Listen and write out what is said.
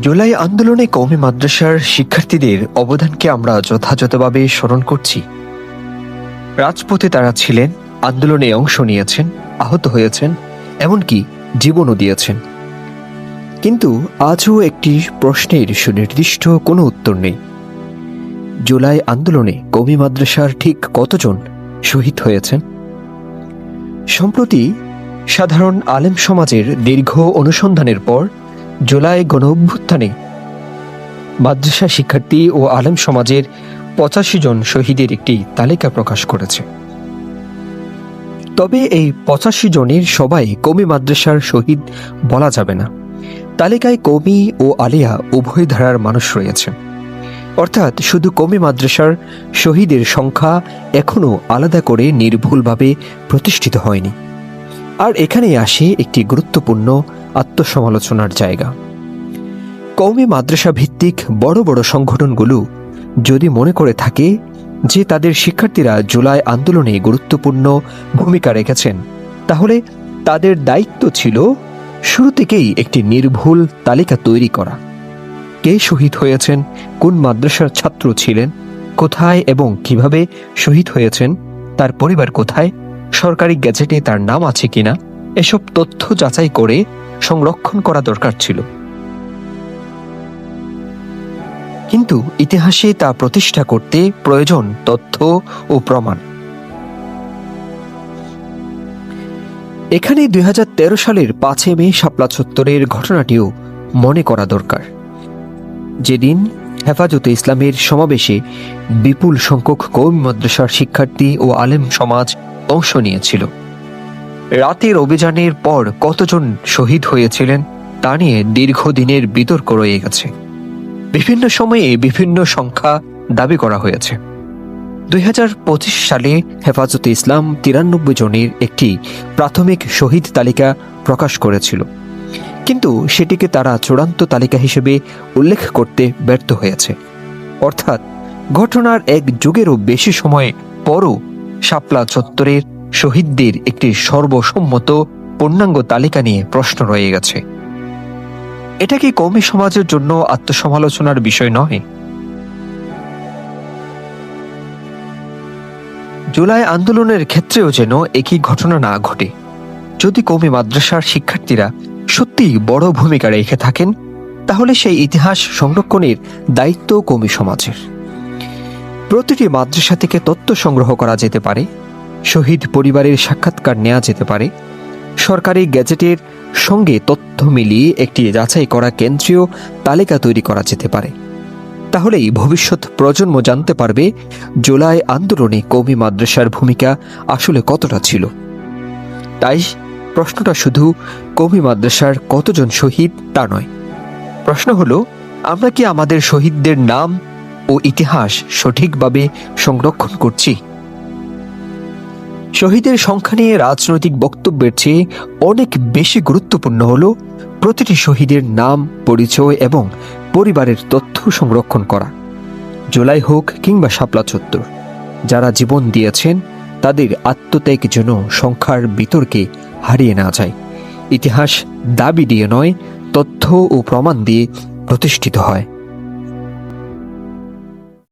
জুলাই আন্দোলনে কওমি মাদ্রাসার শিক্ষার্থীদের অবদানকে আমরা যথাযথভাবে স্মরণ করছি। রাজপথে তারা ছিলেন, আন্দোলনে অংশ নিয়েছেন, আহত হয়েছেন, এমনকি জীবনও দিয়েছেন। কিন্তু আজও একটি প্রশ্নের সুনির্দিষ্ট কোনো উত্তর নেই। জুলাই আন্দোলনে কওমি মাদ্রাসার ঠিক কতজন শহীদ হয়েছেন? সম্প্রতি সাধারণ আলেম সমাজের দীর্ঘ অনুসন্ধানের পর জুলাই গণঅভ্যুত্থানে মাদ্রাসা শিক্ষার্থী ও আলেম সমাজের ৮৫ জন শহীদের একটি তালিকা প্রকাশ করেছে। তবে এই ৮৫ জনের সবাই কওমি মাদ্রাসার শহীদ বলা যাবে না। তালিকায় কওমি ও আলিয়া উভয় ধারার মানুষ রয়েছে, অর্থাৎ শুধু কওমি মাদ্রাসার শহীদের সংখ্যা এখনও আলাদা করে নির্ভুলভাবে প্রতিষ্ঠিত হয়নি। আর এখানেই আসে একটি গুরুত্বপূর্ণ আত্মসমালোচনার জায়গা। কওমি মাদ্রাসা ভিত্তিক বড় বড় সংগঠনগুলো যদি মনে করে থাকে যে তাদের শিক্ষার্থীরা জুলাই আন্দোলনে গুরুত্বপূর্ণ ভূমিকা রেখেছেন, তাহলে তাদের দায়িত্ব ছিল শুরু থেকেই একটি নির্ভুল তালিকা তৈরি করা। কে শহীদ হয়েছেন, কোন মাদ্রাসার ছাত্র ছিলেন, কোথায় এবং কিভাবে শহীদ হয়েছেন, তার পরিবার কোথায়, সরকারি গ্যাজেটে তার নাম আছে কিনা, এসব তথ্য যাচাই করে সংরক্ষণ করা দরকার ছিল। কিন্তু ইতিহাসে তা প্রতিষ্ঠা করতে প্রয়োজন তথ্য ও প্রমাণ। এখানে ২০১৩ সালের ৫ মে শাপলা চত্বরের ঘটনাটিও মনে করা দরকার, যেদিন হেফাজতে ইসলামের সমাবেশে বিপুল সংখ্যক কওমি মাদ্রাসার শিক্ষার্থী ও আলেম সমাজ অংশ নিয়েছিল। রাতের অভিযানের পর কতজন শহীদ হয়েছিলেন তা নিয়ে দীর্ঘদিনের বিতর্ক রয়ে গেছে। বিভিন্ন সময়ে বিভিন্ন সংখ্যা দাবি করা হয়েছে। ২০২৫ সালে হেফাজতে ইসলাম ৯৩ জনের একটি প্রাথমিক শহীদ তালিকা প্রকাশ করেছিল, কিন্তু সেটিকে তারা চূড়ান্ত তালিকা হিসেবে উল্লেখ করতে ব্যর্থ হয়েছে। অর্থাৎ ঘটনার এক যুগেরও বেশি সময় পরও শাপলা চত্বরের শহীদদের একটি সর্বসম্মত পূর্ণাঙ্গ তালিকা নিয়ে প্রশ্ন রয়ে গেছে। এটা কি কওমি সমাজের জন্য আত্মসমালোচনার বিষয় নয়? জুলাই আন্দোলনের ক্ষেত্রেও যেন একই ঘটনা না ঘটে। যদি কওমি মাদ্রাসার শিক্ষার্থীরা সত্যিই বড় ভূমিকা রেখে থাকেন, তাহলে সেই ইতিহাস সংরক্ষণের দায়িত্ব কওমি সমাজের। প্রতিটি মাদ্রাসা থেকে তথ্য সংগ্রহ করা যেতে পারে, শহীদ পরিবারের সাক্ষাৎকার নেওয়া যেতে পারে, সরকারি গ্যাজেটের সঙ্গে তথ্য মিলিয়ে একটি যাচাই করা কেন্দ্রীয় তালিকা তৈরি করা যেতে পারে। তাহলেই ভবিষ্যৎ প্রজন্ম জানতে পারবে জুলাই আন্দোলনে কওমি মাদ্রাসার ভূমিকা আসলে কতটা ছিল। তাই প্রশ্নটা শুধু কওমি মাদ্রাসার কতজন শহীদ তা নয়। প্রশ্ন হলো, আমরা কি আমাদের শহীদদের নাম ও ইতিহাস সঠিকভাবে সংরক্ষণ করছি? শহীদের সংখ্যা নিয়ে রাজনৈতিক বক্তব্যের চেয়ে অনেক বেশি গুরুত্বপূর্ণ হলো প্রতিটি শহীদের নাম, পরিচয় এবং পরিবারের তথ্য সংরক্ষণ করা। জুলাই হোক কিংবা শাপলা চত্বর, যারা জীবন দিয়েছেন তাদের আত্মত্যাগ যেন সংখ্যার বিতর্কে হারিয়ে না যায়। ইতিহাস দাবি দিয়ে নয়, তথ্য ও প্রমাণ দিয়ে প্রতিষ্ঠিত হয়।